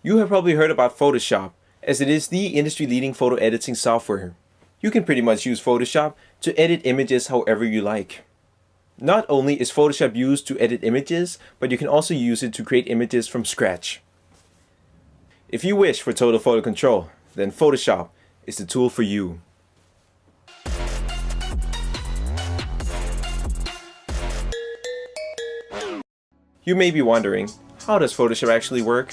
You have probably heard about Photoshop, as it is the industry-leading photo editing software. You can pretty much use Photoshop to edit images however you like. Not only is Photoshop used to edit images, but you can also use it to create images from scratch. If you wish for total photo control, then Photoshop is the tool for you. You may be wondering, how does Photoshop actually work?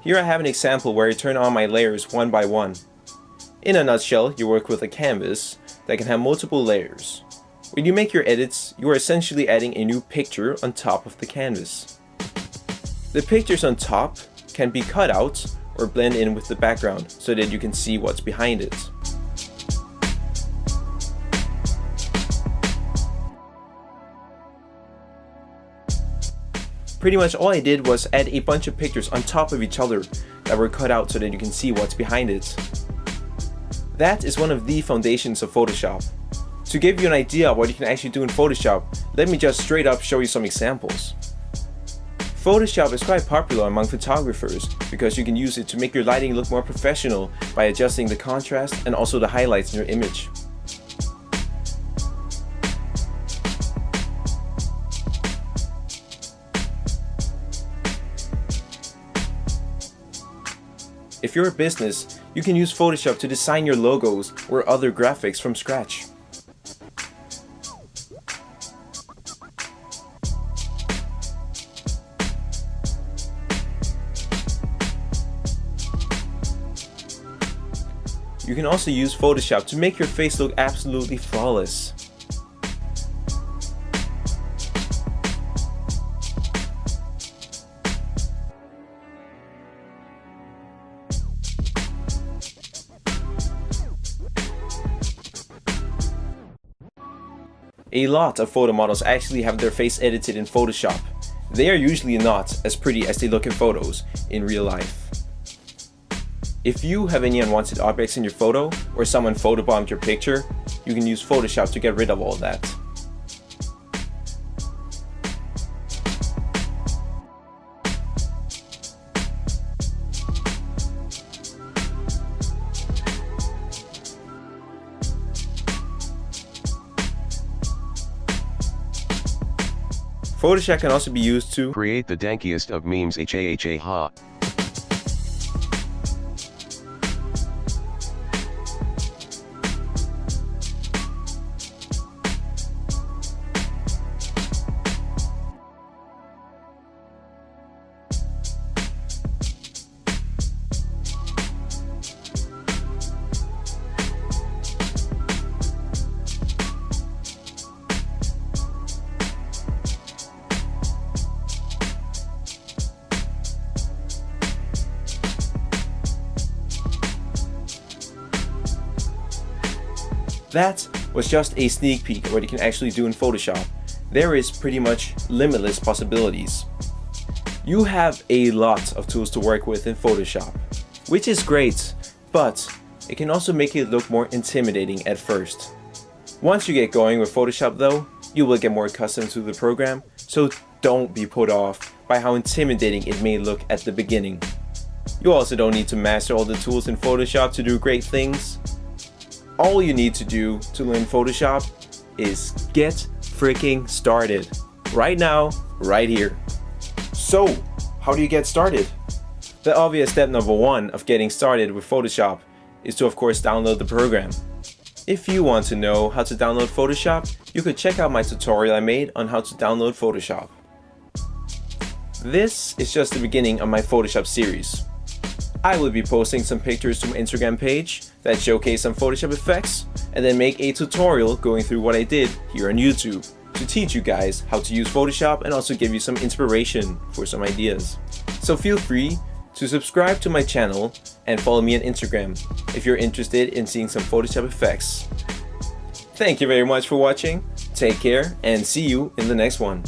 Here I have an example where I turn on my layers one by one. In a nutshell, you work with a canvas that can have multiple layers. When you make your edits, you are essentially adding a new picture on top of the canvas. The pictures on top can be cut out or blend in with the background so that you can see what's behind it. Pretty much all I did was add a bunch of pictures on top of each other that were cut out so that you can see what's behind it. That is one of the foundations of Photoshop. To give you an idea of what you can actually do in Photoshop, let me just straight up show you some examples. Photoshop is quite popular among photographers because you can use it to make your lighting look more professional by adjusting the contrast and also the highlights in your image. If you're a business, you can use Photoshop to design your logos or other graphics from scratch. You can also use Photoshop to make your face look absolutely flawless. A lot of photo models actually have their face edited in Photoshop. They are usually not as pretty as they look in photos in real life. If you have any unwanted objects in your photo, or someone photobombed your picture, you can use Photoshop to get rid of all that. Photoshop can also be used to create the dankiest of memes. Ha. That was just a sneak peek of what you can actually do in Photoshop. There is pretty much limitless possibilities. You have a lot of tools to work with in Photoshop, which is great, but it can also make it look more intimidating at first. Once you get going with Photoshop though, you will get more accustomed to the program, so don't be put off by how intimidating it may look at the beginning. You also don't need to master all the tools in Photoshop to do great things. All you need to do to learn Photoshop is get freaking started. Right now, right here. So, how do you get started? The obvious step number one of getting started with Photoshop is to of course download the program. If you want to know how to download Photoshop, you could check out my tutorial I made on how to download Photoshop. This is just the beginning of my Photoshop series. I will be posting some pictures to my Instagram page that showcase some Photoshop effects, and then make a tutorial going through what I did here on YouTube to teach you guys how to use Photoshop and also give you some inspiration for some ideas. So feel free to subscribe to my channel and follow me on Instagram if you're interested in seeing some Photoshop effects. Thank you very much for watching, take care, and see you in the next one.